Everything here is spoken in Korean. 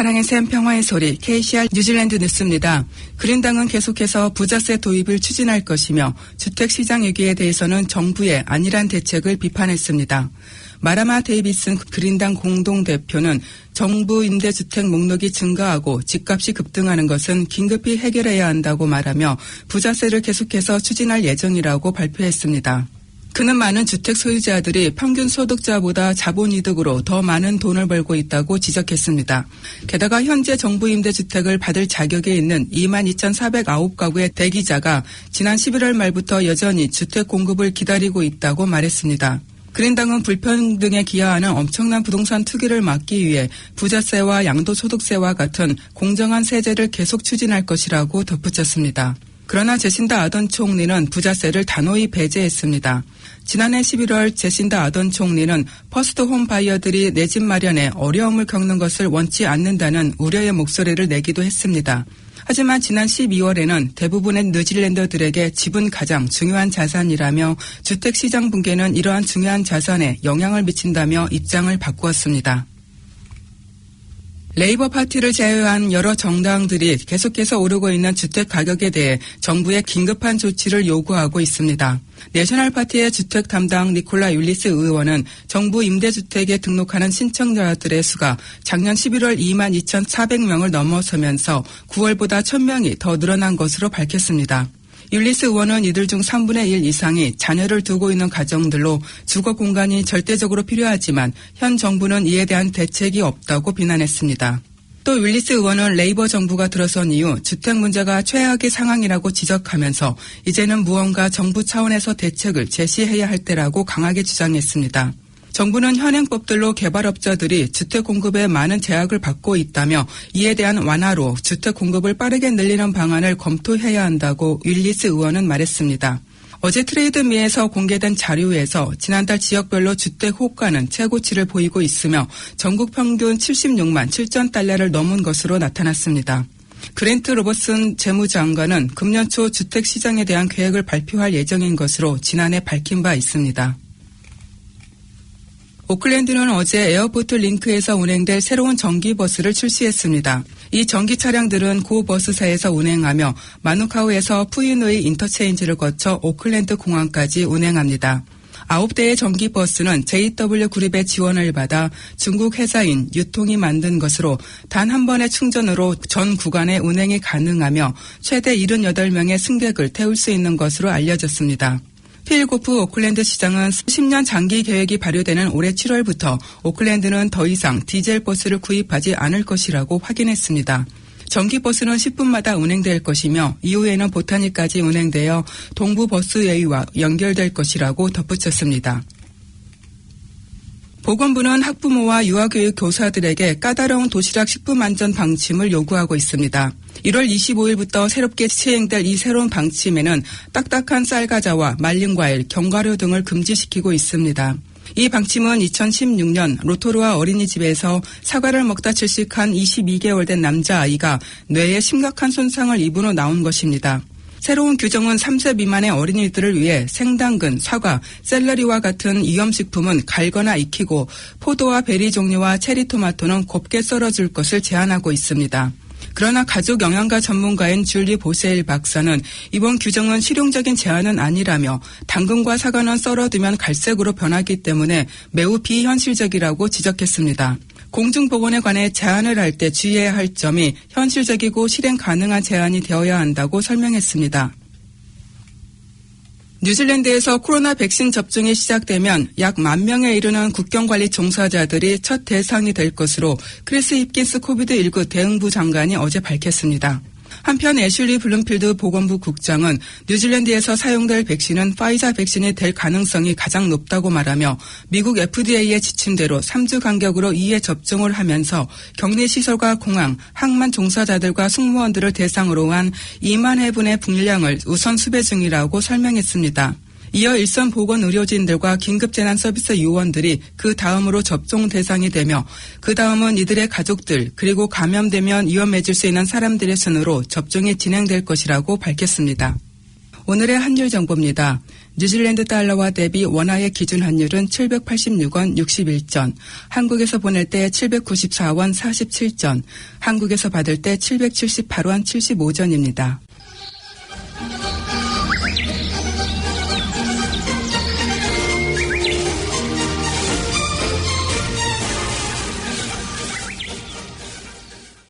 사랑의 샘 평화의 소리 KCR 뉴질랜드 뉴스입니다. 그린당은 계속해서 부자세 도입을 추진할 것이며 주택시장 위기에 대해서는 정부의 안일한 대책을 비판했습니다. 마라마 데이비슨 그린당 공동대표는 정부 임대주택 목록이 증가하고 집값이 급등하는 것은 긴급히 해결해야 한다고 말하며 부자세를 계속해서 추진할 예정이라고 발표했습니다. 그는 많은 주택 소유자들이 평균 소득자보다 자본이득으로 더 많은 돈을 벌고 있다고 지적했습니다. 게다가 현재 정부 임대주택을 받을 자격에 있는 22,409가구의 대기자가 지난 11월 말부터 여전히 주택 공급을 기다리고 있다고 말했습니다. 그린당은 불평등에 기여하는 엄청난 부동산 투기를 막기 위해 부자세와 양도소득세와 같은 공정한 세제를 계속 추진할 것이라고 덧붙였습니다. 그러나 제신다 아던 총리는 부자세를 단호히 배제했습니다. 지난해 11월 제신다 아던 총리는 퍼스트홈 바이어들이 내 집 마련에 어려움을 겪는 것을 원치 않는다는 우려의 목소리를 내기도 했습니다. 하지만 지난 12월에는 대부분의 뉴질랜더들에게 집은 가장 중요한 자산이라며 주택시장 붕괴는 이러한 중요한 자산에 영향을 미친다며 입장을 바꾸었습니다. 레이버 파티를 제외한 여러 정당들이 계속해서 오르고 있는 주택 가격에 대해 정부의 긴급한 조치를 요구하고 있습니다. 내셔널 파티의 주택 담당 니콜라 율리스 의원은 정부 임대주택에 등록하는 신청자들의 수가 작년 11월 22,400명을 넘어서면서 9월보다 1,000명이 더 늘어난 것으로 밝혔습니다. 율리스 의원은 이들 중 3분의 1 이상이 자녀를 두고 있는 가정들로 주거 공간이 절대적으로 필요하지만 현 정부는 이에 대한 대책이 없다고 비난했습니다. 또 율리스 의원은 레이버 정부가 들어선 이후 주택 문제가 최악의 상황이라고 지적하면서 이제는 무언가 정부 차원에서 대책을 제시해야 할 때라고 강하게 주장했습니다. 정부는 현행법들로 개발업자들이 주택 공급에 많은 제약을 받고 있다며 이에 대한 완화로 주택 공급을 빠르게 늘리는 방안을 검토해야 한다고 율리스 의원은 말했습니다. 어제 트레이드미에서 공개된 자료에서 지난달 지역별로 주택 호가는 최고치를 보이고 있으며 전국 평균 76만 7천 달러를 넘은 것으로 나타났습니다. 그랜트 로버슨 재무장관은 금년 초 주택 시장에 대한 계획을 발표할 예정인 것으로 지난해 밝힌 바 있습니다. 오클랜드는 어제 에어포트 링크에서 운행될 새로운 전기버스를 출시했습니다. 이 전기 차량들은 고 버스사에서 운행하며 마누카우에서 푸이누이 인터체인지를 거쳐 오클랜드 공항까지 운행합니다. 9대의 전기버스는 JW 그룹의 지원을 받아 중국 회사인 유통이 만든 것으로 단 한 번의 충전으로 전 구간에 운행이 가능하며 최대 78명의 승객을 태울 수 있는 것으로 알려졌습니다. 필 고프 오클랜드 시장은 10년 장기 계획이 발효되는 올해 7월부터 오클랜드는 더 이상 디젤 버스를 구입하지 않을 것이라고 확인했습니다. 전기버스는 10분마다 운행될 것이며 이후에는 보타니까지 운행되어 동부 버스웨이와 연결될 것이라고 덧붙였습니다. 보건부는 학부모와 유아교육 교사들에게 까다로운 도시락 식품 안전 방침을 요구하고 있습니다. 1월 25일부터 새롭게 시행될 이 새로운 방침에는 딱딱한 쌀과자와 말린 과일, 견과류 등을 금지시키고 있습니다. 이 방침은 2016년 로토루아 어린이집에서 사과를 먹다 질식한 22개월 된 남자아이가 뇌에 심각한 손상을 입은 후 나온 것입니다. 새로운 규정은 3세 미만의 어린이들을 위해 생당근, 사과, 샐러리와 같은 위험식품은 갈거나 익히고 포도와 베리 종류와 체리토마토는 곱게 썰어줄 것을 제한하고 있습니다. 그러나 가족 영양가 전문가인 줄리 보세일 박사는 이번 규정은 실용적인 제한은 아니라며 당근과 사과는 썰어두면 갈색으로 변하기 때문에 매우 비현실적이라고 지적했습니다. 공중보건에 관해 제한을 할 때 주의해야 할 점이 현실적이고 실행 가능한 제한이 되어야 한다고 설명했습니다. 뉴질랜드에서 코로나 백신 접종이 시작되면 약 10,000명에 이르는 국경관리 종사자들이 첫 대상이 될 것으로 크리스 힙킨스 코비드19 대응부 장관이 어제 밝혔습니다. 한편 애슐리 블룸필드 보건부 국장은 뉴질랜드에서 사용될 백신은 파이자 백신이 될 가능성이 가장 높다고 말하며 미국 FDA의 지침대로 3주 간격으로 2회 접종을 하면서 격리시설과 공항, 항만 종사자들과 승무원들을 대상으로 한 2만 회분의 분량을 우선 수배 중이라고 설명했습니다. 이어 일선 보건 의료진들과 긴급재난서비스 요원들이 그 다음으로 접종 대상이 되며 그 다음은 이들의 가족들 그리고 감염되면 위험해질 수 있는 사람들의 순으로 접종이 진행될 것이라고 밝혔습니다. 오늘의 환율 정보입니다. 뉴질랜드 달러와 대비 원화의 기준 환율은 786원 61전, 한국에서 보낼 때 794원 47전, 한국에서 받을 때 778원 75전입니다.